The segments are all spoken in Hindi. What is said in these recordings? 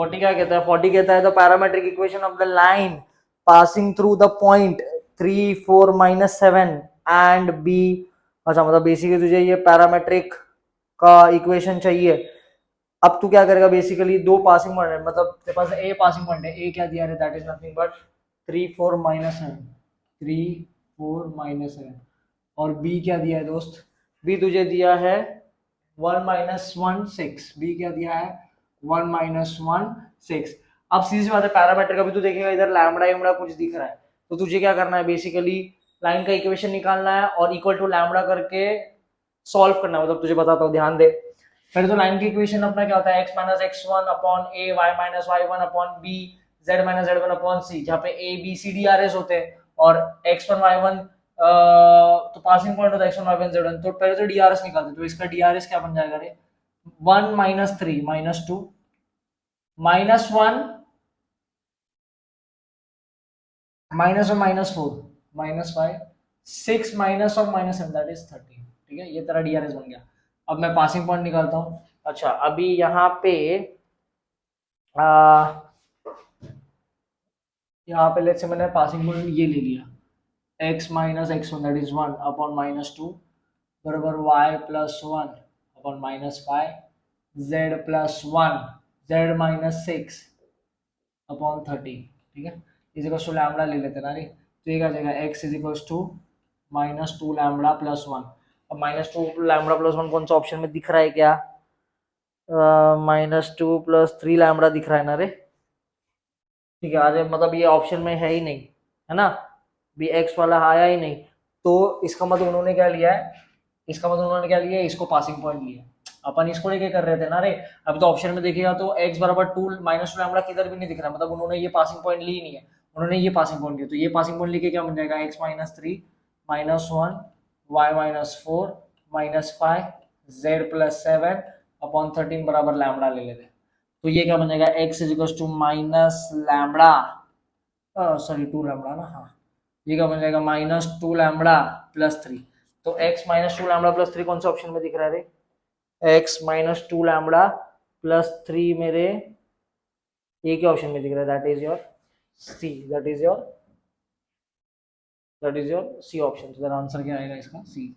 40 क्या कहता है? 40 कहता है the parametric equation of the line passing through the point 3 4 माइनस 7 एंड बी। अच्छा मतलब बेसिकली तुझे ये पैरामेट्रिक का इक्वेशन चाहिए। अब तू क्या करेगा, बेसिकली दो पासिंग पॉइंट है, मतलब तेरे पास ए पासिंग पॉइंट है, ए क्या दिया है, दैट इज नथिंग बट 3 4 माइनस 7, 3 4 माइनस 7, और बी क्या दिया है दोस्त, बी तुझे दिया है 1 माइनस 1 6, बी क्या दिया है 1 माइनस 1 6। अब सीधी सी बात है, पैरामीटर का भी तू देखेगा इधर लैम्बडा इमड़ा कुछ दिख रहा है, तो तुझे क्या करना है, बेसिकली लाइन का इक्वेशन निकालना है और इक्वल टू लैम्बडा करके सॉल्व करना है। मतलब तुझे बताता हूँ, ध्यान दे। पहले तो लाइन की इक्वेशन अपना क्या होता है, x minus x one upon A, y minus y one upon B, z minus z one upon C, जहाँ पे A B C D R S होते हैं, और एक्स वन वाई वन तो पासिंग पॉइंट होता है x one y one z one. तो पहले तो डी आर एस निकालते, तो इसका डी आर एस क्या बन जाएगा रे, 1 minus 3 minus 2 minus 1 minus 1 minus 4 minus 5 6 minus of minus 7 that is 13। ठीक है, ये तेरा डी आर एस बन गया। अब मैं पासिंग पॉइंट निकालता हूँ। अच्छा अभी यहाँ पे यहाँ पे लेट्स से मैंने पासिंग पॉइंट ये ले लिया, x minus x one that is 1 upon minus 2 बराबर y plus 1 upon minus 5 z plus 1 z minus 6 upon 30। ठीक है, इज इक्वल टू लैम्बडा ले लेते ना रे, तो ये क्या जाएगा x is equal to minus 2 lambda plus 1। अब माइनस 2 लैम्बडा प्लस 1 कौन सा ऑप्शन में दिख रहा है क्या, माइनस 2 प्लस 3 लैम्बडा दिख रहा है ना रे। ठीक है, आज मतलब ये ऑप्शन में है ही नहीं, है ना, बी एक्स वाला आया ही नहीं, तो इसका मतलब उन्होंने क्या लिया है, इसका मतलब उन्होंने क्या लिया है, इसको पासिंग पॉइंट लिया। अपन इसको लेके कर रहे थे ना रे। अब तो ऑप्शन में देखिएगा तो x बराबर 2 माइनस 2 लैम्बडा किधर भी नहीं दिख रहा, मतलब उन्होंने ये पासिंग पॉइंट ली नहीं है, उन्होंने ये पासिंग पॉइंट लिया। तो ये पासिंग पॉइंट लेके क्या बन जाएगा, x minus 3 minus 1 y minus 4 minus 5 z plus 7 upon 13 बराबर लैम्बडा ले लेते। तो ये क्या बन जाएगा, x is equal to minus lambda, sorry 2 lambda ना, हाँ, ये क्या बन जाएगा माइनस 2 लैम्बडा प्लस 3। तो x माइनस 2 लैम्बडा प्लस 3 कौन सा ऑप्शन में दिख रहा है रे, x माइनस 2 लैम्बडा प्लस 3 मेरे ये क्या ऑप्शन में दिख रहा है, that is your C, that is your C option. तो आंसर क्या आएगा इसका, सी।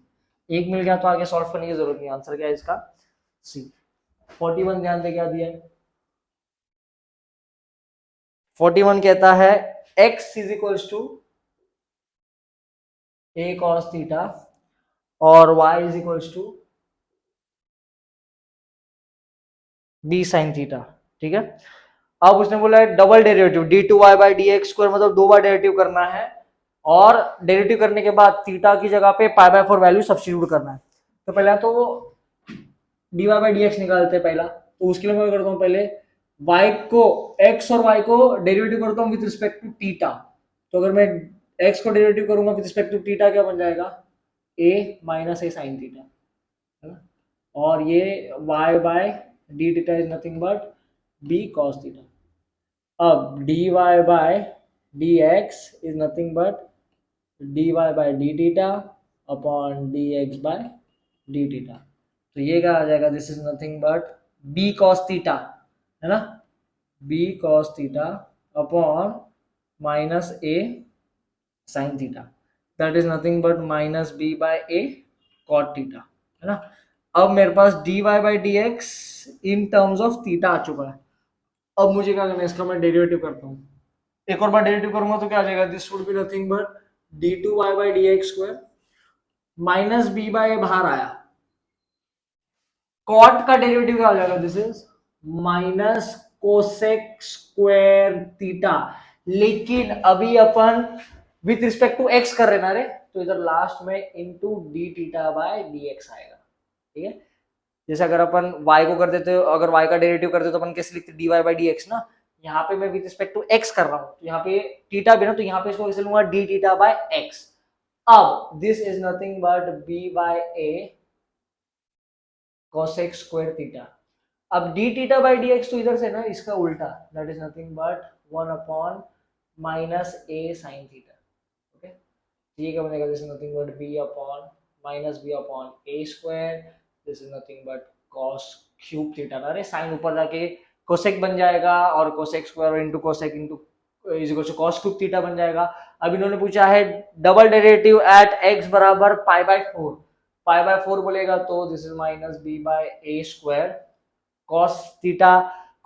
एक मिल गया तो आगे सॉल्व करने की जरूरत नहीं, आंसर क्या है इसका, सी। 41 ध्यान दे क्या दिया है, 41 कहता है x is equals to a cos theta और y is equals to b sin theta. ठीक है, अब उसने बोला है double derivative D two Y by D x square, मतलब दो बार डेरिवेटिव करना है, और डेरिवेटिव करने के बाद थीटा की जगह पे पाई बाय 4 वैल्यू सब्स्टिट्यूट करना है। तो पहले तो d y by D x निकालते हैं पहला, तो उसके लिए मैं करता हूँ पहले y को, x और y को डेरिवेटिव करता हूँ विद रिस्पेक्ट टू थीटा। तो अगर मैं x को डेरिवेटिव करूंगा विद रिस्पेक्ट टू थीटा, क्या बन जाएगा, a minus A sine theta, है ना, और ये y by d theta is nothing but b cos theta. अब dy by dx is nothing but dy by d theta upon dx by d theta. तो ये क्या आ जाएगा, this is nothing but b cos theta, है ना, b cos theta upon minus a sin theta, that is nothing but minus b by a cot theta, है ना। अब मेरे पास dy by D x in terms of theta आ चुका है। अब मुझे क्या करना है, इसका मैं डेरिवेटिव करता हूँ, एक और बार डेरिवेटिव करूंगा तो क्या आ जाएगा, this would be nothing but d two Y by D x square minus b by बाहर आया, कॉट का डेरिवेटिव क्या हो जाएगा, this is minus cosec square theta. लेकिन अभी अपन विथ रिस्पेक्ट टू एक्स कर रहे ना रे, तो इधर लास्ट में into d theta by d x आएगा। ठीक है, जैसे अगर अपन y को कर देते, अगर y का डेरिवेटिव करते तो अपन कैसे लिखते, d y by D x ना, यहाँ पे मैं विद रिस्पेक्ट टू x कर रहा हूँ, तो यहाँ पे थीटा भी ना, तो यहाँ पे इसको कैसे लूंगा, डी थीटा बाय एक्स। अब this is nothing but b by A cosec square theta. अब d theta by D x तो इधर से ना इसका उल्टा, that is nothing but 1 upon minus A sine theta. Okay, ये क्या बनेगा, this is nothing but B upon minus B upon A square, this is nothing but cos cube theta ना रे, साइन ऊपर जाके कोसेक बन जाएगा और cosec square into cosec into is equal to cos cube theta बन जाएगा। अब इन्होंने पूछा है डबल डेरिवेटिव एट एक्स बराबर पाई बाय 4, पाई बाय 4 बोलेगा तो this is minus b by a square cos theta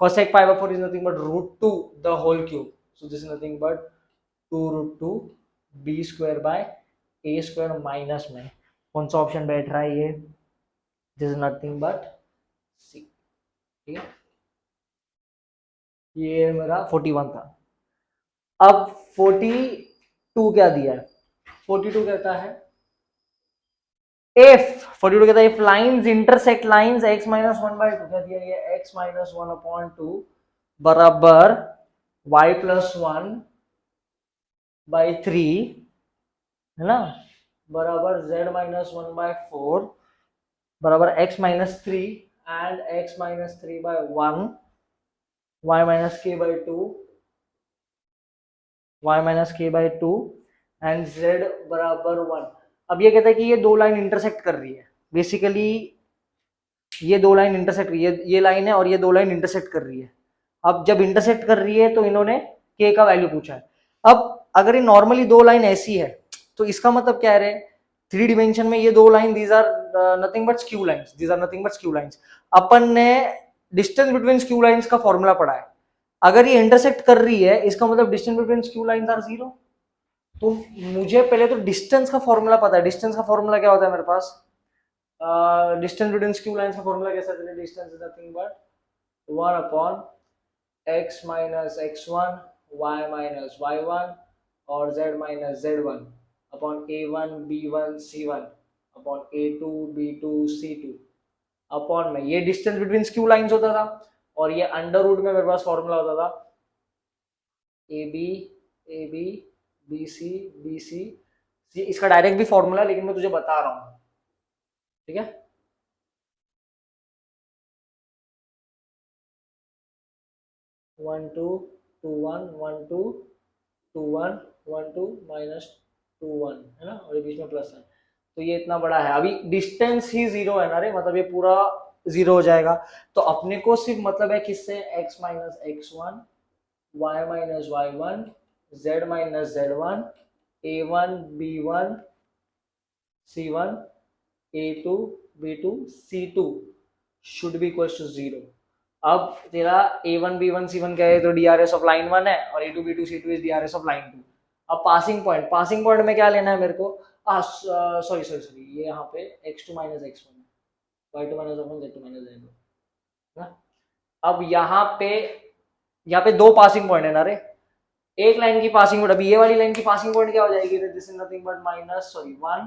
cosec pi by 4 is nothing but root 2 the whole cube, so this is nothing but 2 root 2 b square by a square minus में कौन सा ऑप्शन बैठ रहा है ये, दिस इज नथिंग बट सी। ठीक है, ये मेरा 41 था। अब 42 क्या दिया है, 42 कहता है if 42 कहता है if lines intersect lines x minus 1 by 2, क्या दिया ये x minus 1 upon 2 बराबर y plus 1 by 3 है ना, बराबर z minus 1 by 4 बराबर x minus 3 and x minus 3 by 1 y minus k by 2 y minus k by 2 and z बराबर 1। अब ये कहता है कि ये दो लाइन इंटरसेक्ट कर रही है, बेसिकली ये दो लाइन इंटरसेक्ट, ये लाइन है और ये दो लाइन इंटरसेक्ट कर रही है। अब जब इंटरसेक्ट कर रही है तो इन्होंने k का वैल्यू पूछा है। अब अगर ये नॉर्मली दो लाइन ऐसी है तो इसका मतलब क्या है, 3 डिमेंशन में ये दो line these are nothing but skew lines, these are nothing but skew lines. अपन ने डिस्टेंस बिटवीन स्क्यू लाइंस का फॉर्मूला पढ़ा है, अगर ये इंटरसेक्ट कर रही है इसका मतलब distance between skew lines are 0। तो मुझे पहले तो डिस्टेंस का फॉर्मूला पता है, डिस्टेंस का फॉर्मूला क्या होता है मेरे पास, डिस्टेंस बिटवीन स्क्यू लाइंस का फॉर्मूला कैसा है, distance is nothing but 1 upon x minus x1 y minus y1 और z minus z1 upon a1 b1 c1 upon a2 b2 c2 upon में ये डिस्टेंस बिटवीन स्क्यू लाइंस होता था और ये अंडर रूट में मेरे पास फॉर्मूला होता था ab bc bc c, इसका डायरेक्ट भी फॉर्मूला लेकिन मैं तुझे बता रहा हूं। ठीक है, one two two one one two two one one two minus 2 1 है ना, और ये बीच में प्लस है तो ये इतना बड़ा है। अभी डिस्टेंस ही 0 है ना रे, मतलब ये पूरा 0 हो जाएगा। तो अपने को सिर्फ मतलब है किससे, x minus x1 y minus y1 z minus z1 a1 b1 c1 a2 b2 c2 should be equal to 0। अब तेरा a1 b1 c1 क्या है, तो DRS ऑफ लाइन 1 है और a2 b2 c2 is DRS of line 2। अब पासिंग पॉइंट में क्या लेना है मेरे को, सॉरी सॉरी सॉरी, ये यहाँ पे x2 minus x1 y2 minus y1 z2 minus z2 ना। अब यहाँ पे दो पासिंग पॉइंट है ना रे, एक लाइन की पासिंग पॉइंट, अभी ये वाली लाइन की पासिंग पॉइंट क्या हो जाएगी, this is nothing but minus sorry 1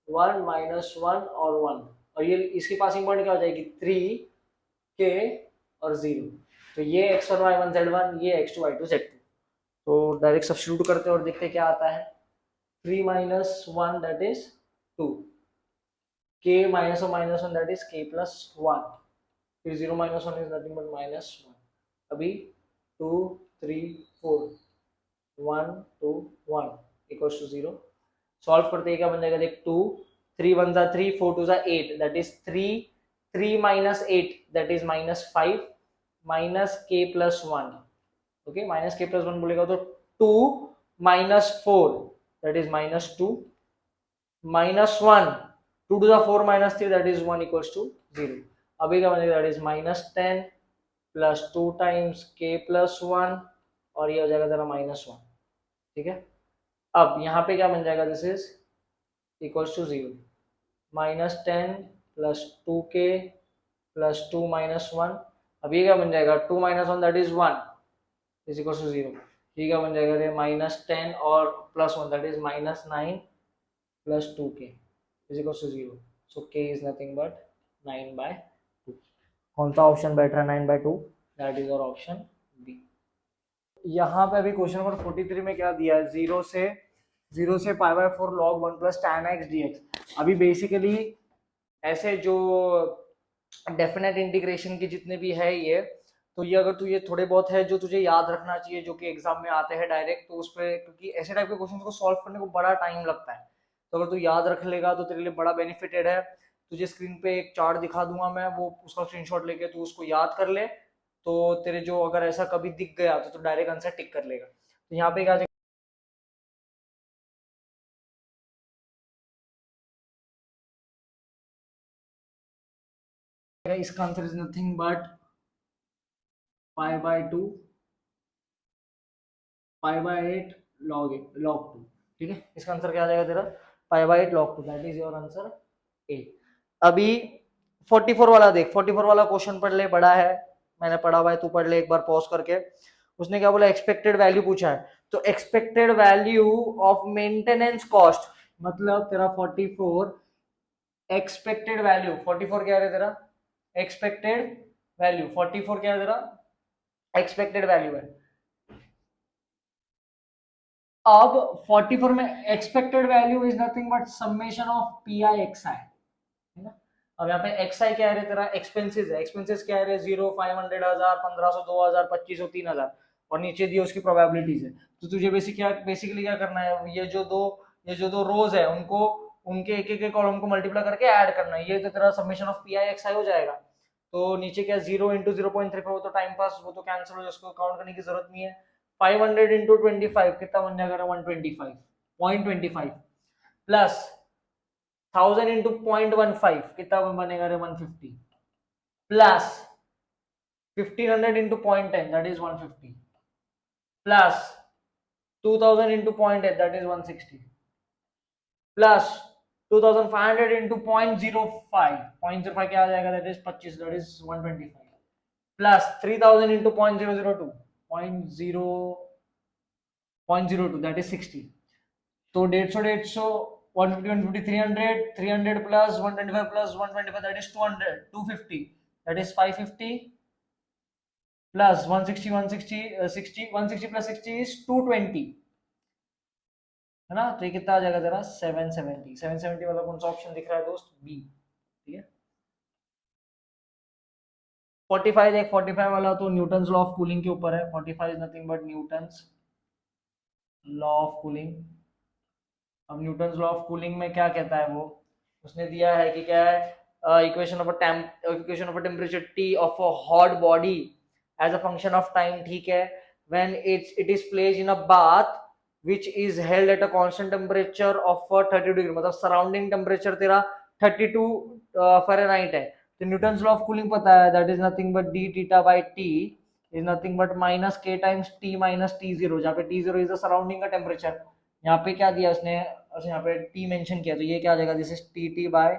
1 minus 1 और 1, और ये इसकी पासिंग पॉइंट क्या हो जाएगी 3 k और 0। तो ये x1 y1 z1 ये x2 y2 z2, तो डायरेक्ट सब्स्टिट्यूट करते हैं और देखते हैं क्या आता है, 3 minus 1 that is 2 k minus of -1 that is k plus 1 फिर 0 माइनस 1 इज नथिंग बट -1। अभी 2 3 4 1 2 1 इक्वल्स टू 0 सॉल्व करते हैं क्या बन जाएगा, देख 2 3 1 जा 3 4 2 जा 8 that is 3 minus 8 that is -5 minus k plus 1, okay minus k plus 1 बोलेगा तो 2 minus 4 that is -2 minus 1 2 to the 4 minus 3 that is 1 equals to 0। अभी क्या बनेगा, that is -10 plus 2 times k plus 1 और ये हो जाएगा जरा -1। ठीक है, अब यहाँ पे क्या बन जाएगा, this is equals to 0 -10 plus 2k plus 2 minus 1। अब ये क्या बन जाएगा 2 minus 1 that is 1 is equals to 0। ये क्या बन जाएगा -10 और plus 1 that is -9 plus 2k is equals to 0। So k is nothing but 9/2। कौन सा ऑप्शन बैठ रहा है 9/2, दैट इज और ऑप्शन बी। यहाँ पे अभी क्वेश्चन नंबर 43 में क्या दिया है, 0 से π/4 log 1 plus tan x dx। अभी बेसिकली ऐसे जो डेफिनेट इंटीग्रेशन की जितने भी है ये, तो ये अगर तू ये थोड़े बहुत है जो तुझे याद रखना चाहिए, जो कि एग्जाम में आते हैं डायरेक्ट, तो उस पर क्योंकि ऐसे टाइप के क्वेश्चन को सॉल्व करने को बड़ा टाइम लगता है, तो अगर तू याद रख लेगा तो तेरे लिए बड़ा बेनिफिटेड है। तुझे स्क्रीन पे एक चार्ट दिखा दूंगा मैं, वो उसका स्क्रीनशॉट लेके तू उसको याद कर ले, तो तेरे जो अगर ऐसा कभी दिख गया तो डायरेक्ट आंसर टिक कर लेगा। तो यहाँ पे क्या इसका answer is nothing but pi by 2 pi by 8 log 2। ठीक है, इसका आंसर क्या आ जाएगा तेरा pi by 8 log 2, that is your answer A. अभी 44 वाला देख, 44 वाला क्वेश्चन पढ़ ले, बड़ा है, मैंने पढ़ा हुआ है, तू पढ़ ले एक बार पॉज करके। उसने क्या बोला, एक्सपेक्टेड वैल्यू पूछा है, तो expected value of maintenance cost, मतलब तेरा 44 एक्सपेक्टेड वैल्यू 44 क्या है तेरा एक्सपेक्टेड वैल्यू 44 क्या है तेरा एक्सपेक्टेड वैल्यू है। अब 44 में expected value is nothing but summation of p i x i, है ना। अब यहाँ पे एक्स आई क्या है तेरा एक्सपेंसेस है, एक्सपेंसेस क्या है 0 500 1000 1500 2000 2500 3000 और नीचे दिए उसकी प्रोबेबिलिटीज है। तो तुझे बेसिकली क्या करना है, ये जो दो रोज है उनको उनके एक एक कॉलम को मल्टीप्लाई करके ऐड करना है, ये तो तेरा summation of p i x i हो जाएगा। तो नीचे क्या 0 इंटू 0.35 वो तो टाइम पास, वो तो कैंसिल हो जाए, उसको काउंट करने की जरूरत नहीं है। 500 इंटू 25 कितना बन जाएगा 125.25 प्लस 1000 इंटू 0.15 कितना बनेगा 150 plus 1500 into 0.10 that is 150 plus 2000 into 0.8 that is 160 plus 2500 into 0.05 0.05 क्या आ जाएगा that is 25 that is 125 plus 3000 into 0.002 0.02 that is 60। तो 150 150 300 300 plus 125 plus 125 that is 200 250 that is 550 plus 160 160 60 160 plus 60 is 220, है ना। तो ये कितना आ जाएगा तेरा 770 वाला कौन सा ऑप्शन दिख रहा है दोस्त, बी। ठीक है 45 देख, 45 वाला तो न्यूटन्स लॉ ऑफ कूलिंग के ऊपर है। 45 is nothing but Newton's law of cooling. अब न्यूटन्स लॉ ऑफ कूलिंग में क्या कहता है वो, उसने दिया है कि क्या है equation of a temperature t of a hot body as a function of time, ठीक है, when it is placed in a bath which is held at a constant temperature of 32 degree, मतलब सराउंडिंग टेम्परेचर तेरा 32 फ़ारेनहाइट है। तो न्यूटन्स लॉ ऑफ कूलिंग पता है, that is nothing but d theta by t is nothing but minus k times t minus t zero, जहाँ पे t zero is the surrounding का टेम्परेचर। यहाँ पे क्या दिया उसने, यहाँ पे टी मेंशन किया, तो ये क्या आ जाएगा, this is t t by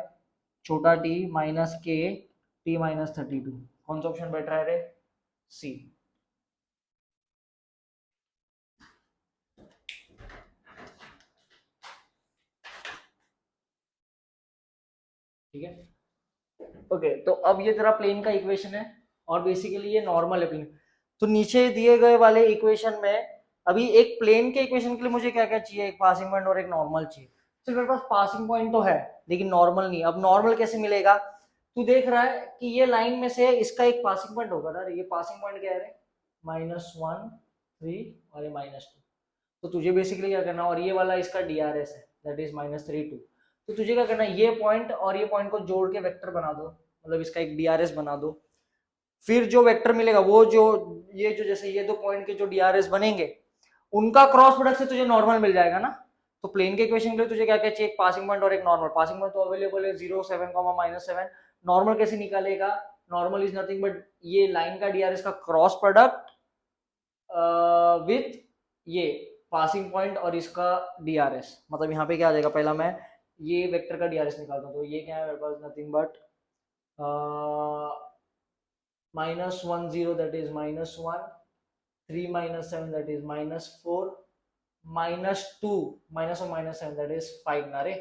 छोटा t minus k t minus 32। कौन सा ऑप्शन बैठ रहा है रे, सी। ठीक है ओके तो अब ये तेरा प्लेन का इक्वेशन है और बेसिकली ये नॉर्मल है प्लेन। तो नीचे दिए गए वाले इक्वेशन में अभी एक प्लेन के इक्वेशन के लिए मुझे क्या क्या चाहिए, एक पासिंग पॉइंट और एक नॉर्मल चाहिए। तो मेरे पास पासिंग पॉइंट तो है लेकिन नॉर्मल नहीं। अब नॉर्मल कैसे मिलेगा, तू देख रहा है कि ये लाइन में से इसका एक पासिंग पॉइंट होगा ना, ये पासिंग पॉइंट क्या है -1 3 और ये -2। तो तुझे बेसिकली क्या करना, और ये वाला इसका DRS है दैट इज -3 2। तो तुझे क्या करना है, ये पॉइंट और ये पॉइंट को जोड़ के वेक्टर बना दो, मतलब इसका एक DRS बना दो। फिर जो वेक्टर मिलेगा वो जो ये जो जैसे ये दो पॉइंट के जो DRS बनेंगे उनका क्रॉस प्रोडक्ट से तुझे नॉर्मल मिल जाएगा ना। तो प्लेन के इक्वेशन के लिए तुझे क्या क्या चाहिए, एक पासिंग पॉइंट और एक नॉर्मल। पासिंग पॉइंट तो अवेलेबल है 0 7 -7। नॉर्मल कैसे निकालेगा, नॉर्मल इज नथिंग बट ये लाइन का DRS का क्रॉस प्रोडक्ट विथ ये पासिंग पॉइंट और इसका DRS। मतलब यहाँ पे क्या आ जाएगा, पहला मैं ये वेक्टर का DRS निकालता हूँ, तो ये क्या है मेरे पास nothing but -1 0 that is -1 3 -7 that is -4 -2 -1 -7 that is 5 ना रे।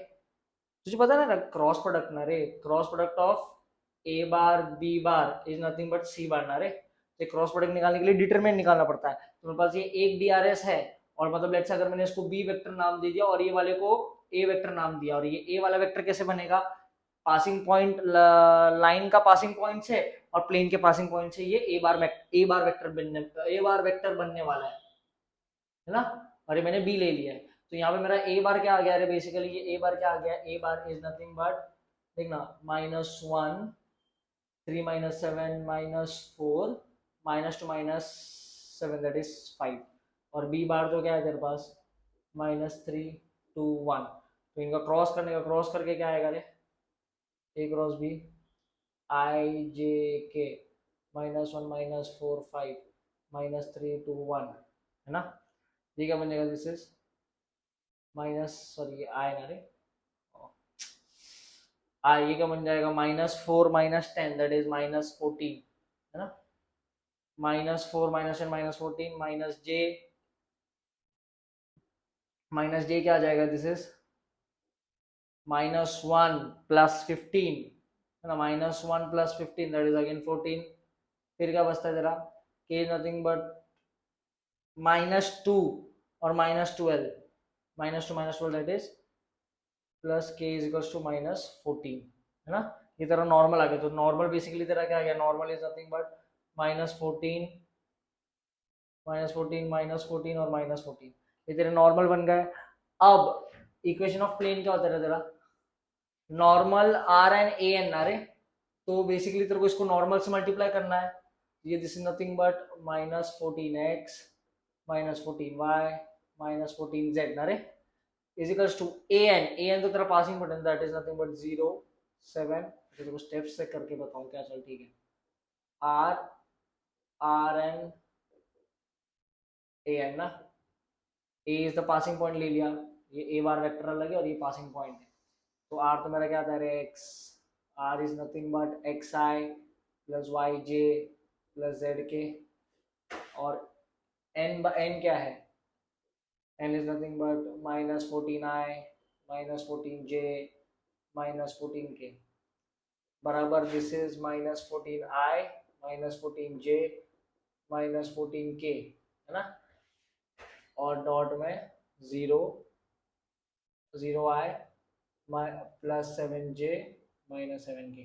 तुझे पता है ना क्रॉस प्रोडक्ट ना रे, cross product of A bar B bar is nothing but C bar ना रे। तो क्रॉस प्रोडक्ट निकालने के लिए डिटरमिनेंट निकालना पड़ता है। तो मेरे पास ये एक DRS है और मतलब लेट्स अगर मैंने इसको बी वेक्टर नाम दे दिया और ये वाले को ए वेक्टर नाम दिया, और ये ए वाला वेक्टर कैसे बनेगा, पासिंग पॉइंट लाइन का पासिंग पॉइंट से और प्लेन के पासिंग पॉइंट से ये ए बार वेक्टर बनने वाला है ना। और ये मैंने बी ले लिया है, तो यहाँ पे मेरा ए बार क्या आ गया है, बेसिकली ये ए बार क्या आ गया, ए बार इज नथिंग बट देखना -1 3 -7 -4 -2 -7 दैट इज 5, और b बार तो क्या है तेरे पास -3 2 1, तो इनका क्रॉस करने का, क्रॉस करके क्या आएगा रे, a cross b i j k -1 -4 5 -3 2 1, है ना। ये क्या बन जाएगा, this is minus, sorry I ना रे, आई, ये क्या बन जाएगा -4 -10 दैट इज -14, है ना। -4 -10 -14 माइनस जे क्या आ जाएगा, दिस इज -1 +15, है ना, -1 +15 दैट इज अगेन 14, फिर क्या बचता है तेरा, k नथिंग बट -2 और -12, -2 -12 that is plus k is equals to -14, है ना। ये तेरा नॉर्मल आ गया, तो नॉर्मल बेसिकली तेरा क्या आ गया, नॉर्मल इज नथिंग बट -14 -14 और -14, ये तेरे नॉर्मल बन गए। अब इक्वेशन ऑफ प्लेन क्या होता है तेरा, normal R N A N आ रे, तो बेसिकली तेरे को इसको नॉर्मल से मल्टीप्लाई करना है, ये this is nothing but -14x -14y -14z ना रे, इज इक्वल्स टू an तो तेरा passing potential that is nothing but 0 7, तेरे को स्टेप्स से करके बताऊं क्या, चल ठीक है, आर एन ए एन ना, ए इज द पासिंग पॉइंट ले लिया, ये ए बार वेक्टर अलग है और ये पासिंग पॉइंट है, तो आर तो मेरा क्या था रे, x, r is nothing but x i plus y j plus z k, और एन क्या है, N is nothing but -14i -14j -14k बराबर this is -14i -14j -14k, है ना, और डॉट में 0 0i +7j -7k,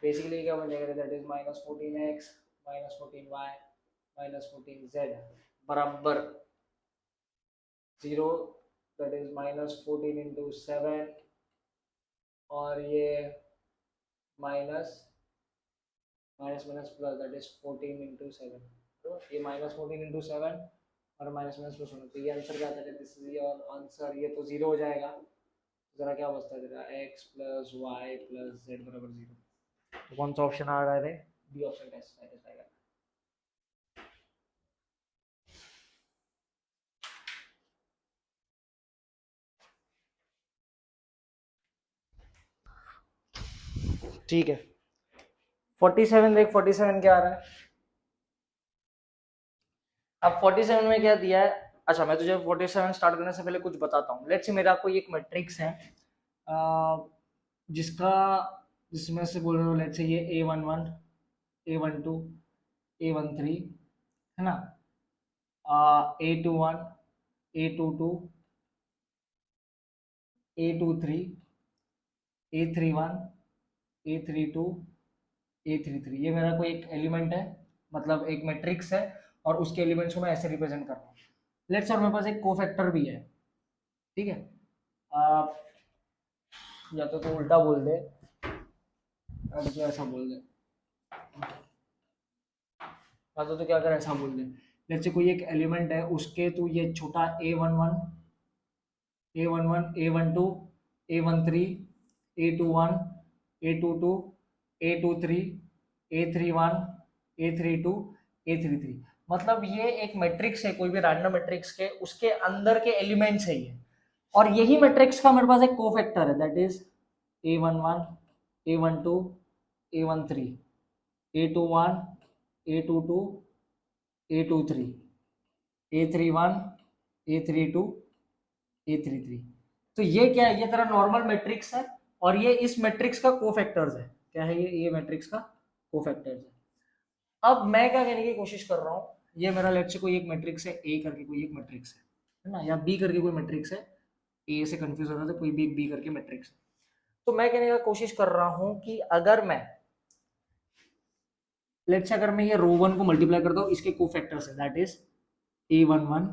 बेसिकली क्या बन जाएगा, that is -14x -14y -14z बराबर 0, दैट इज -14 इंटू 7, और ये minus minus minus plus that is 14 into 7, तो ये -14 इंटू 7 और माइनस माइनस प्लस होना, तो ये आंसर क्या आता है, दिस इज योर आंसर, ये तो 0 हो जाएगा, जरा क्या बचता है तेरा, x + y + z बराबर 0, तो कौन सा ऑप्शन आ रहा है, बी ऑप्शन टेस्ट सेटिस्फाई कर। ठीक है, 47 देख, 47 क्या आ रहा है, अब 47 में क्या दिया है, अच्छा मैं तुझे 47 स्टार्ट करने से पहले कुछ बताता हूँ। लेट्स से मेरा कोई एक मैट्रिक्स है, जिसका, जिसमें से बोल रहे हो लेट्स से ये A11 A12 A13, है ना, A21 A22 A23 A31 A32 A33, ये मेरा कोई एक एलिमेंट है, मतलब एक मैट्रिक्स है, और उसके एलिमेंट्स को मैं ऐसे रिप्रेजेंट कर रहा हूँ। लेट्स और मेरे पास एक कोफैक्टर भी है, ठीक है, या तो उल्टा बोल दे, या तो ऐसा बोल दे, या तो क्या कर, ऐसा बोल दे, लेट्स से कोई एक एलिमेंट है, उसके तू ये छोटा A11 A11 A12 A13 A21 A22 A23 A31 A32 A33, मतलब ये एक मैट्रिक्स है, कोई भी रैंडम मैट्रिक्स के उसके अंदर के एलिमेंट्स है ये, और यही मैट्रिक्स का मेरे पास एक कोफैक्टर है, that is A11 A12 A13 A21 A22 A23 A31 A32 A33, तो ये क्या है, ये तेरा नॉर्मल मैट्रिक्स है, और ये इस मैट्रिक्स का कोफैक्टर्स है, क्या है ये मैट्रिक्स का कोफैक्टर्स है। अब मैं क्या कहने की कोशिश कर रहा हूँ, ये मेरा लेट्स से कोई एक मैट्रिक्स है, ए करके कोई एक मैट्रिक्स है ना, या बी करके कोई मैट्रिक्स है, ए से कंफ्यूज हो रहा था, कोई भी एक बी करके मैट्रिक्स है, तो मैं कहने का कोशिश कर रहा हूँ कि अगर मैं, लेट्स से अगर मैं ये रो 1 को मल्टीप्लाई करता हूँ, इसके कोफैक्टर्स है, that is A11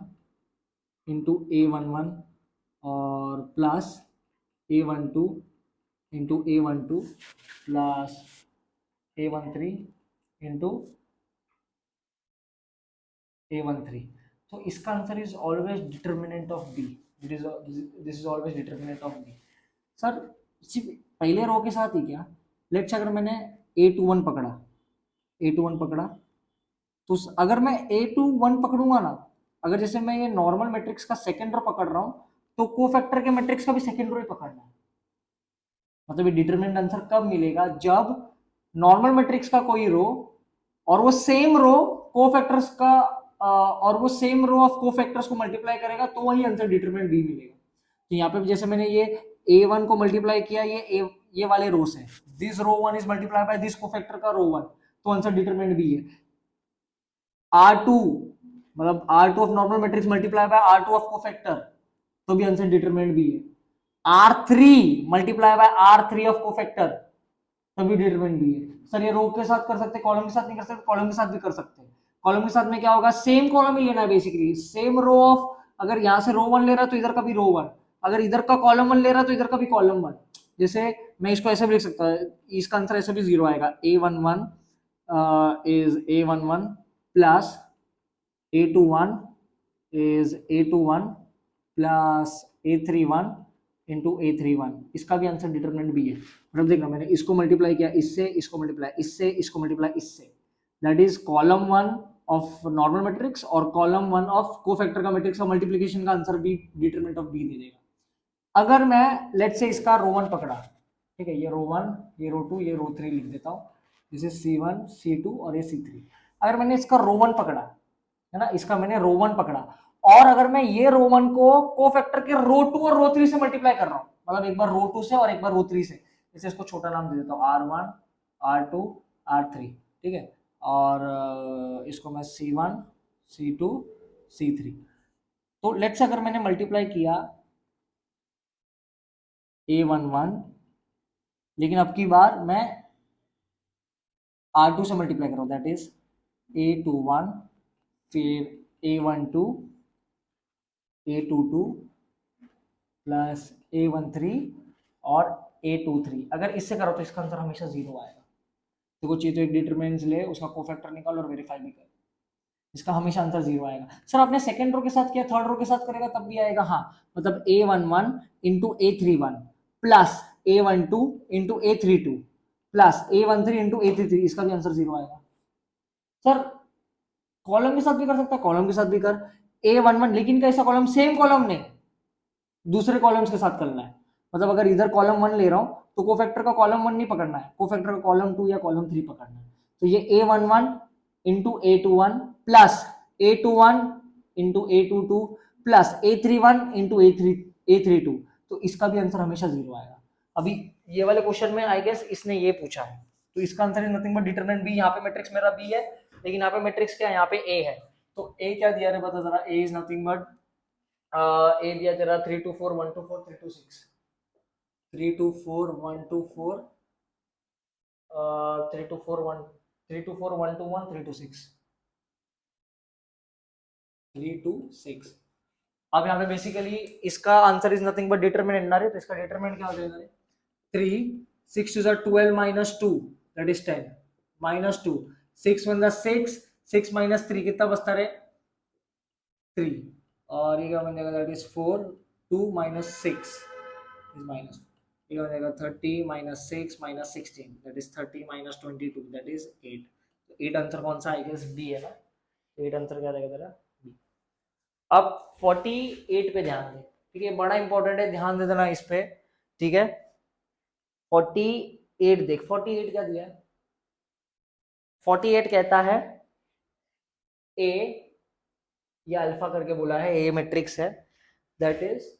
into A11 और plus A12 into A12 plus A13 into A13, तो इसका answer is always determinant of b, this is always determinant of b. Sir सिर्फ पहले रो के साथ ही क्या, लेट्स अगर मैंने A21 पकड़ा, A21 पकड़ा, तो अगर मैं A21 पकड़ूंगा ना, अगर जैसे मैं ये नॉर्मल मैट्रिक्स का सेकंड रो पकड़ रहा हूं, तो कोफैक्टर के मैट्रिक्स का भी सेकंड रो ही पकड़ना है। मतलब ये डिटरमिनेंट आंसर कब मिलेगा, जब नॉर्मल मैट्रिक्स का कोई रो और वो सेम रो कोफैक्टर्स का और वो सेम रो ऑफ कोफैक्टर्स को मल्टीप्लाई करेगा, तो वही आंसर डिटरमिनेंट बी मिलेगा। तो यहाँ पे जैसे मैंने ये A1 को मल्टीप्लाई किया ये वाले रो से, this row 1 is multiply by this cofactor का रो 1, तो आंसर डिटरमिनेंट बी है। R2 मतलब R2 of normal matrix multiply by R2 of cofactor, तो भी आंसर डिटरमिनेंट बी है। R3 multiply by R3 of cofactor, तभी डिटरमिनेंट बी है। सर ये रो के साथ कर सकते, कॉलम के साथ नहीं कर सकते, कॉलम के साथ भी कर सकते हैं। कॉलम के साथ में क्या होगा, सेम कॉलम ही लेना है बेसिकली, सेम रो ऑफ, अगर यहाँ से रो 1 ले रहा है तो इधर का भी रो 1, अगर इधर का कॉलम 1 ले रहा है तो इधर का भी कॉलम 1। जैसे मैं इसको ऐसे भी लिख सकता हूँ, इसका आंसर ऐसे भी 0 आएगा, A11 is A11 plus A21 is A21 plus A31 into A31, इसका भी आंसर डिटरमिनेंट भी है। मतलब देखना, मैंने इसको मल्टीप्लाई किया इससे, इसको मल्टीप्लाई इससे, इसको मल्टीप्लाई इससे, that is column 1 of normal matrix और कॉलम 1 ऑफ कोफैक्टर का मैट्रिक्स का मल्टीप्लिकेशन का आंसर भी डिटरमिनेंट ऑफ बी दे देगा। अगर मैं लेट्स से इसका रो 1 पकड़ा, ठीक है, ये रो 1, ये रो 2, ये रो 3 लिख देता हूँ, जैसे C1 C2 और ये C3। अगर मैंने इसका रो 1 पकड़ा है ना, इसका मैंने रो 1 पकड़ा, और अगर मैं ये रो 1 को कोफैक्टर के रो 2 और रो 3 से मल्टीप्लाई कर रहा हूँ, मतलब एक बार रो 2 से और एक बार रो 3 से, जैसे इसको छोटा नाम दे देता हूँ R1 R2 R3, ठीक है, और इसको मैं C1 C2 C3। तो लेट्स अगर मैंने मल्टीप्लाई किया A11, लेकिन अब की बार मैं R2 से मल्टीप्लाई कर रहा हूँ, दैट इज A21, फिर A12 A22 प्लस A13 और A23। अगर इससे करो तो इसका आंसर हमेशा 0 आएगा। देखो चाहिए तो एक डिटरमिनेंट ले, उसका कोफैक्टर निकाल और वेरीफाई भी कर, इसका हमेशा आंसर 0 आएगा। सर आपने सेकंड रो के साथ किया, थर्ड रो के साथ करेगा तब भी आएगा, हाँ, मतलब A11 into A31 plus A12 into A32 plus A13 into A33, इसका भी आंसर 0 आएगा। सर कॉलम के साथ भी कर सकता है, कॉलम के साथ भी कर, A11, लेकिन कैसा कॉलम, सेम कॉलम नहीं, दूसरे कॉलम्स के साथ करना है। मतलब अगर इधर कॉलम 1 ले रहा हूं तो कोफैक्टर का कॉलम 1 नहीं पकड़ना है, कोफैक्टर का कॉलम 2 या कॉलम 3 पकड़ना है। तो ये A11 into A21 plus A21 into A22 plus A31 into A32, तो इसका भी आंसर हमेशा 0 आएगा। अभी ये वाले क्वेश्चन में आई गेस इसने ये पूछा है, तो इसका answer is nothing but determinant b. यहाँ पे मैट्रिक्स मेरा बी है, लेकिन यहाँ पे मैट्रिक्स क्या है, यहाँ पे ए है, तो ए क्या दिया है बता जरा, ए इज नथिंग बट ए दिया तेरा 3 2 4 1 2 4 3 2 6, 3 2 4 1 2 4 3 2 4 1 3 2 4 1 2 1 3 2 6 3 2 6। अब यहाँ पे बेसिकली इसका answer is nothing but determinant ना रे, तो इसका डिटरमिनेंट क्या हो जाएगा रे, 3 6 is 12 minus 2 that is 10 minus 2 6 1 6 6 minus 3 कितना बचता रे 3, और ये क्या बन जाएगा, that is 4 2 minus 6 is minus, ये हो जाएगा 30 minus 6 minus 16 that is 30 minus 22 that is 8। तो 8 आंसर कौन सा, आई गेस बी है ना, 8 आंसर क्या रहेगा तेरा बी। अब 48 पे ध्यान दे, ठीक है, बड़ा इंपॉर्टेंट है, ध्यान दे देना इस पे, ठीक है। 48 देख, 48 क्या दिया है, 48 कहता है ए, या अल्फा करके बोला है, ए मैट्रिक्स है, that is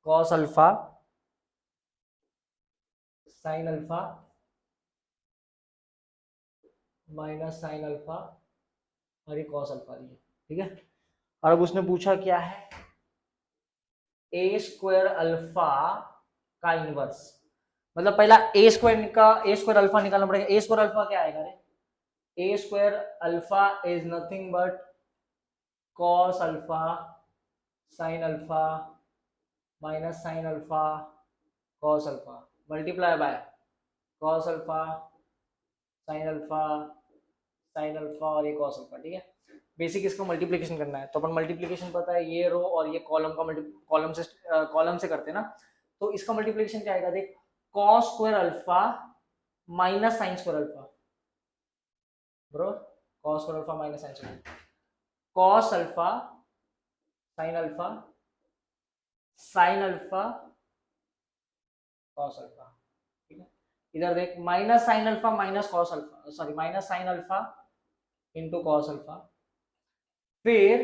cos alpha sine alpha minus sine alpha और ये कॉस अल्फा दिया, ठीक है। और अब उसने पूछा क्या है, ए स्क्वायर अल्फा का इनवर्स, मतलब पहला ए स्क्वायर अल्फा निकालना पड़ेगा। ए स्क्वायर अल्फा क्या आएगा रे, A square alpha is nothing but cos alpha sine alpha minus sine alpha cos alpha multiply by cos alpha sine alpha sine alpha और ये कॉस अल्फा, ठीक है। बेसिक इसको मल्टीप्लीकेशन करना है, तो अपन मल्टीप्लीकेशन पता है ये रो और ये कॉलम का कॉलम से करते हैं ना, तो इसका मल्टीप्लीकेशन क्या आएगा देख, cos square alpha minus sine square alpha, बरोबर, cos square alpha minus sine square, cos alpha sine alpha sine alpha cos alpha, ठीक है। इधर देख minus sine alpha minus cos alpha, sorry minus sine alpha into cos alpha, फिर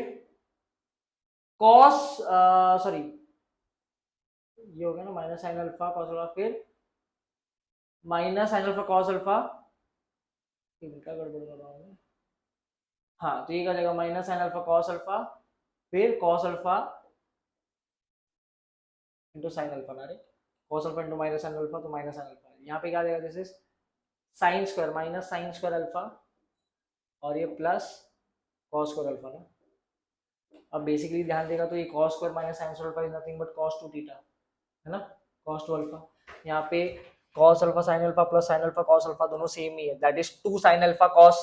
कॉस सॉरी ये हो गया ना minus sine alpha cos alpha, फिर minus sine alpha cos alpha, क्या गड़बड़ कर रहा हूँ, हाँ तो ये क्या जाएगा minus sine alpha cos alpha, फिर cos alpha into sine alpha ना रे, cos alpha into minus sine alpha, तो माइनस साइन अल्फा, यहाँ पे क्या आ जाएगा, this is sine square minus sine square alpha और ये प्लस कॉस स्क्वायर अल्फा ना। अब बेसिकली ध्यान देगा तो ये cos square minus sine square alpha is nothing but cos 2 theta, है ना, कॉस 2 अल्फा। यहाँ पे cos alpha sine alpha plus sign alpha cos alpha दोनों सेम ही है, that is 2 sign alpha cos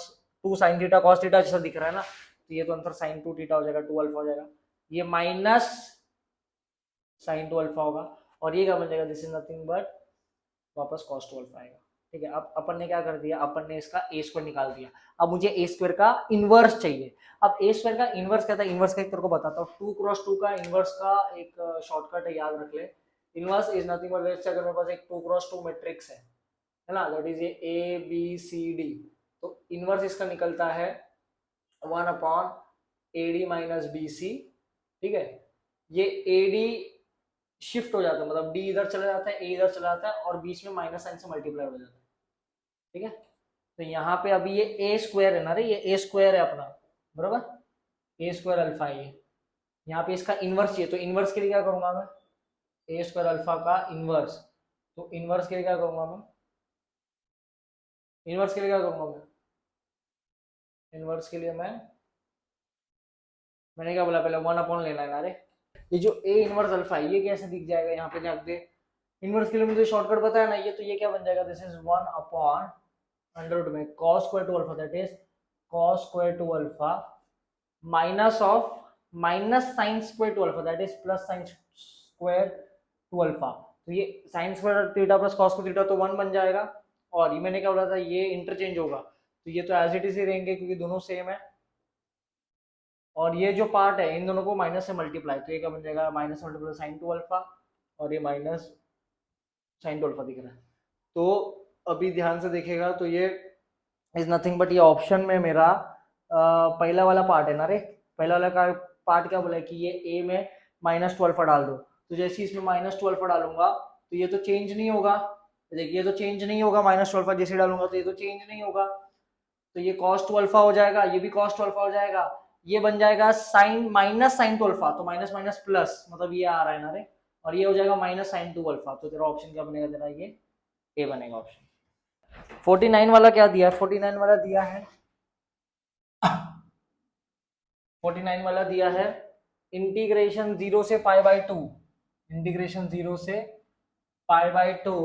2 sine theta cos theta जैसा दिख रहा है ना, तो ये तो आंसर साइन 2 थीटा हो जाएगा, 2 अल्फा हो जाएगा, ये माइनस साइन 2 अल्फा होगा, और ये क्या बन जाएगा, दिस इज नथिंग बट वापस cos 2 अल्फा आएगा, ठीक है। अब अपन ने क्या कर दिया, अपन ने इसका a स्क्वायर निकाल दिया, अब मुझे a स्क्वायर का इनवर्स चाहिए। अब a स्क्वायर का इनवर्स क्या था, इनवर्स का एक तेरे को बताता हूँ, 2 क्रॉस 2 का इनवर्स का एक शॉर्टकट है, याद रख ले, inverse is nothing but let's say अगर मेरे पास एक 2 क्रॉस 2 मैट्रिक्स है ना, दैट इज ये a b c d, तो इनवर्स इसका निकलता है 1 अपॉन ad माइनस bc, ठीक है। ये ad शिफ्ट हो जाता है, मतलब डी इधर चला जाता है, ए इधर चला जाता है, और बीच में माइनस साइन से मल्टीप्लाई हो जाता है, ठीक है। तो यहाँ पे अभी ये ए स्क्वायर है ना रे, ये ए स्क्वायर है अपना, बराबर, ए स्क्वायर अल्फा है ये, यहाँ पे इसका इनवर्स चाहिए, तो इनवर्स के लिए क्या करूंगा मैं, ए स्क्वायर अल्फा का इनवर्स, तो इनवर्स के लिए क्या करूंगा मैं, इनवर्स के लिए क्या करूंगा मैं, इनवर्स के लिए मैंने क्या बोला पहले, 1 अपॉन लेना है ना रे, ये जो ए इनवर्स अल्फा है ये कैसे दिख जाएगा, यहाँ पे जाके दे, इनवर्स के लिए मुझे शॉर्टकट पता है ना, ये तो ये क्या बन जाएगा, this is 1 upon under root में cos square 2 alpha, that is cos square 2 alpha minus of minus sine square 2 alpha, that is plus sine square 2 alpha, तो ये sine square theta plus cos square theta तो 1 बन जाएगा, और ये मैंने क्या बोला था, ये इंटरचेंज होगा, तो ये तो एज इट इज ही रहेंगे क्योंकि दोनों सेम है, और ये जो पार्ट है इन दोनों को माइनस से मल्टीप्लाई, तो ये क्या बन जाएगा, माइनस मल्टीप्लाई साइन 2 अल्फा, और ये माइनस साइन 2 अल्फा दिख रहा है। तो अभी ध्यान से देखेगा तो ये इज नथिंग बट ये ऑप्शन में मेरा पहला वाला पार्ट है ना रे, पहला वाला का पार्ट क्या बोला है कि ये ए में माइनस 2 अल्फा डाल दो, तो जैसे इसमें माइनस 2 अल्फा डालूंगा तो ये तो चेंज नहीं होगा, देखिए ये तो चेंज नहीं होगा, माइनस 2 अल्फा जैसे डालूंगा तो ये तो चेंज नहीं होगा, तो ये cos 2 अल्फा हो जाएगा, ये भी cos 2 अल्फा हो जाएगा, ये बन जाएगा साइन माइनस साइन 2 अल्फा, तो माइनस माइनस प्लस मतलब ये आ रहा है ना रे, और ये हो जाएगा माइनस साइन 2 अल्फा, तो तेरा ऑप्शन क्या बनेगा, तेरा ये ए बनेगा ऑप्शन। 49 वाला क्या दिया है, 49 वाला दिया है 49 वाला दिया है इंटीग्रेशन 0 से पाई बाई 2, इंटीग्रेशन 0 से pi by 2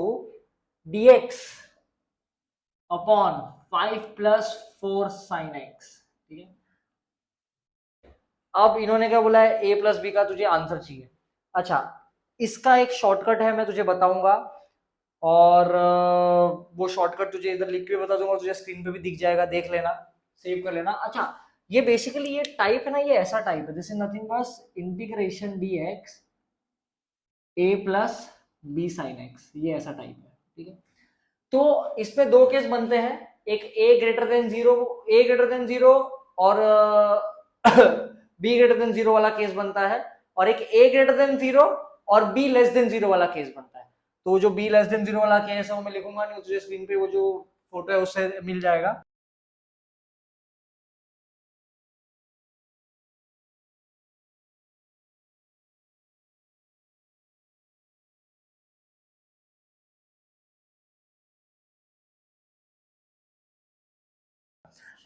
dx upon 5 plus 4 sine x, ठीक है। अब इन्होंने क्या बोला है, a प्लस बी का तुझे आंसर चाहिए, अच्छा इसका एक शॉर्टकट है मैं तुझे बताऊंगा, और वो शॉर्टकट तुझे इधर लिख के बता दूंगा, तुझे स्क्रीन पे भी दिख जाएगा, देख लेना, सेव कर लेना। अच्छा ये बेसिकली ये टाइप है ना, ये ऐसा टाइप है, दिस इज नथिंग बस integration dx a plus b sine x, ये ऐसा टाइप है, ठीक है। तो इसमें दो केस बनते हैं, एक a ग्रेटर देन जीरो और b ग्रेटर देन जीरो वाला केस बनता है, और एक a ग्रेटर देन जीरो और b लेस देन जीरो वाला केस बनता है। तो जो b लेस देन जीरो वाला केस है वो मैं लिखूंगा नहीं, तुझे स्क्रीन पे वो जो फोटो है उससे मिल जाएगा।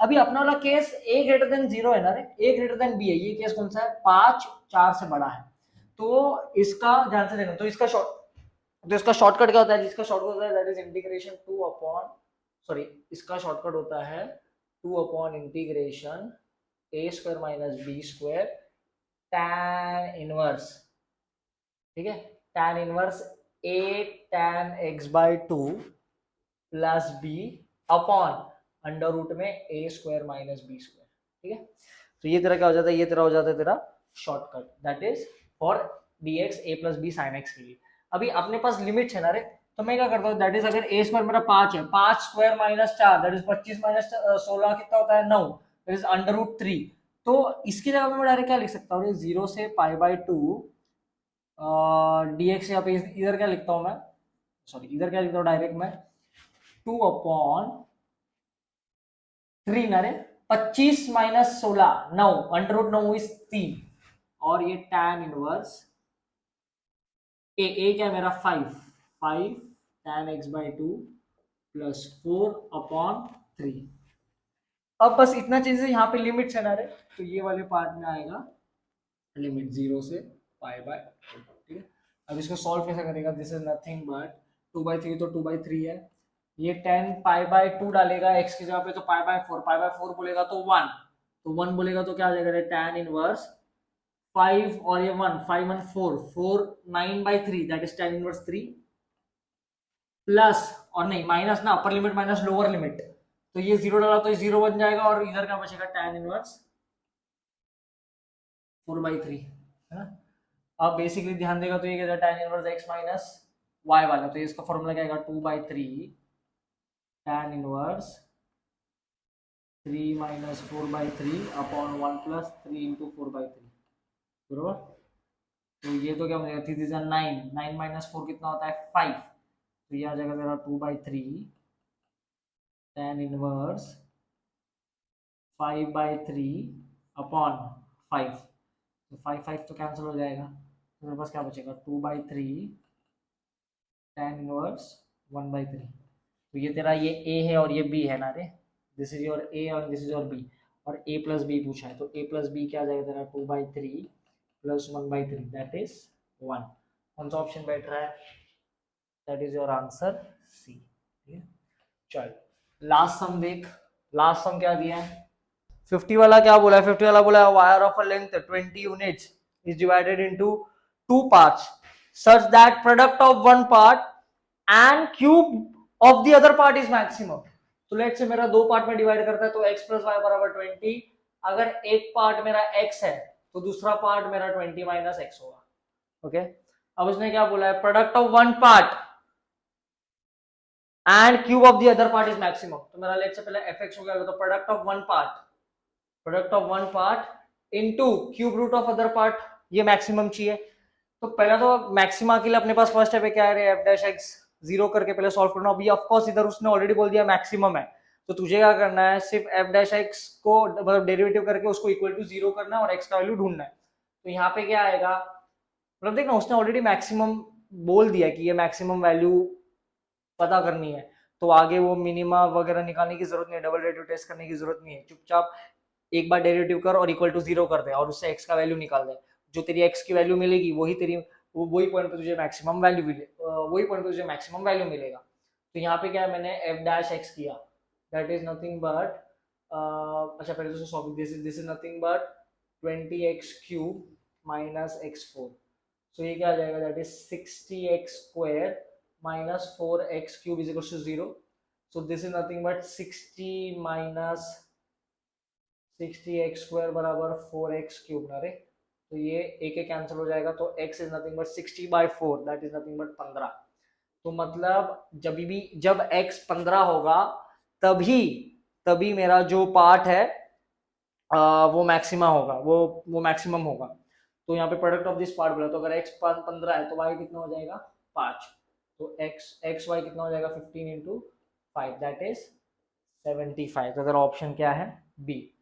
अभी अपना वाला case a greater than zero है ना रे, a ग्रेटर देन b है, ये केस कौन सा है, 5 4 से बड़ा है, तो इसका ध्यान से देखना, तो इसका शॉर्टकट क्या होता है, जिसका शॉर्टकट होता है that is integration 2 upon, sorry इसका शॉर्टकट होता है 2 upon integration A square minus B square tan inverse, ठीक है, tan inverse a tan x by 2 plus B upon under root में A square minus B square, ठीक है। तो ये तेरा क्या हो जाता है, ये तेरा हो जाता है तेरा shortcut, that is for dx a plus b sine x के लिए। अभी अपने पास लिमिट है ना रे, तो मैं क्या करता हूँ, दैट इज अगर a स्क्वायर मेरा 5 है, 5 square minus 4 that is 25 minus 16 कितना होता है 9, दैट इज अंडर रूट 3। तो इसकी जगह मैं डायरेक्ट क्या लिख सकता हूँ, 0 से पाई बाई 2 dx, यहाँ पे इधर क्या लिखता हूँ मैं, सॉरी इधर क्या लिखता हूँ डायरेक्ट मैं 2 अपॉन 3 ना रे, 25 माइनस 16 9, अंडर रूट 9 इज 3, और ये tan इनवर्स ए क्या मेरा 5 tan x by 2 plus 4 upon 3। अब बस इतना चीज है, यहाँ पे लिमिट है ना रे, तो ये वाले पार्ट में आएगा लिमिट 0 से पाई बाय 2, ठीक है। अब इसको सॉल्व कैसे करेगा, दिस इज नथिंग बट 2/3, तो 2/3 है, ये 10 पाई बाय 2 डालेगा x की जगह पे, तो पाई बाय 4 बोलेगा तो 1, तो 1 बोलेगा तो क्या आ जाएगा, tan इनवर्स 5 और ये 1 5 1 4 9/3 that is tan inverse 3 plus, और नहीं माइनस ना, upper limit minus lower limit, तो ये 0 डाला तो ये 0 बन जाएगा, और इधर क्या बचेगा tan इनवर्स 4/3, है ना। अब बेसिकली ध्यान देगा तो ये क्या tan inverse x minus y वाला, तो इसका फॉर्मूला क्या आएगा 2/3 tan inverse 3 minus 4/3 upon 1 plus 3 into 4/3, बरोबर। तो ये तो क्या हो जाएगा, 3 3 9 माइनस 4 कितना होता है 5, तो ये आ जाएगा तेरा 2/3 tan इनवर्स 5/3 अपॉन 5, तो 5 तो कैंसिल हो जाएगा, तो मेरे पास क्या बचेगा 2/3 tan इनवर्स 1/3। तो ये तेरा ये a है और ये b है ना रे, दिस इज योर a और दिस इज योर b, और a प्लस b पूछा है, तो a प्लस b क्या आ जाएगा तेरा 2/3 प्लस 1/3 दैट इज 1। कौन सा ऑप्शन बैठ रहा है, that is your answer C, ठीक है। चल लास्ट सम देख, लास्ट सम क्या दिया है, 50 वाला क्या बोला है, 50 वाला बोला है wire of a length 20 units is divided into 2 parts such that product of one part and cube of the other part is maximum। तो लेट से मेरा 2 पार्ट में डिवाइड करता है, तो x प्लस वाई बराबर 20, अगर एक पार्ट मेरा x है तो दूसरा पार्ट मेरा 20 माइनस x होगा, ओके। अब उसने क्या बोला है, product of one part and cube of the other part is maximum, तो मेरा लेट से पहले fx हो गया, तो product of one part into cube root of other part, ये मैक्सिमम चाहिए। तो पहला तो मैक्सिमा के लिए अपने पास फर्स्ट स्टेप क्या है, एफ डैश एक्स 0 करके पहले सॉल्व करना। अभी ऑफ कोर्स इधर उसने ऑलरेडी बोल दिया मैक्सिमम है, तो तुझे क्या करना है, सिर्फ एफ डैश एक्स को मतलब डेरिवेटिव करके उसको इक्वल टू 0 करना है और एक्स का वैल्यू ढूंढना है। तो यहाँ पे क्या आएगा, मतलब देखना उसने ऑलरेडी मैक्सिमम बोल दिया कि ये मैक्सिमम वैल्यू पता करनी है, तो आगे वो मिनिमा वगैरह निकालने की जरूरत नहीं है, डबल डेरिवेटिव टेस्ट करने की जरूरत नहीं है, चुपचाप एक बार डेरिवेटिव कर और इक्वल टू 0 कर दे और उससे एक्स का वैल्यू निकाल दे। जो तेरी एक्स की वैल्यू मिलेगी वही तेरी वही पॉइंट पे तुझे मैक्सिमम वैल्यू मिलेगा। तो यहाँ पे क्या है, मैंने एफ डैश एक्स किया, दैट इज नथिंग बट अच्छा पहले तो solve, this is nothing but 20x cube minus x4, so ये क्या आ जाएगा, that is 60x square minus 4x cube is equal to 0। So this is nothing but 60 minus 60x square बराबर 4x क्यूब ना रे, तो ये एक कैंसिल हो जाएगा, तो x is nothing but 60/4 that is nothing but 15। तो मतलब जब x 15 होगा तभी मेरा जो पार्ट है वो मैक्सिमा होगा, वो मैक्सिमम होगा। तो यहाँ पे प्रोडक्ट ऑफ दिस पार्ट बोला, तो अगर x 15 है तो y कितना हो जाएगा 5, तो x y कितना हो जाएगा 15 इंटू 5 दैट इज 75। तो अगर ऑप्शन क्या है बी।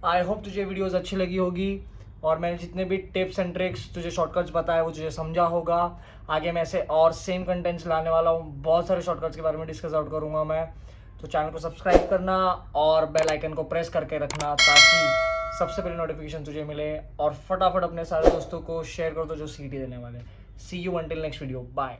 आई होप तुझे वीडियोस अच्छी लगी होगी और मैंने जितने भी टिप्स एंड ट्रिक्स तुझे शॉर्टकट्स बताए वो तुझे समझा होगा। आगे मैं ऐसे और सेम कंटेंट्स लाने वाला हूँ, बहुत सारे शॉर्टकट्स के बारे में डिस्कस आउट करूँगा मैं। तो चैनल को सब्सक्राइब करना और बेल आइकन को प्रेस करके रखना ताकि सबसे पहले नोटिफिकेशन तुझे मिले, और फटाफट अपने सारे दोस्तों को शेयर कर दो जो सीटी देने वाले। See you until next video, bye.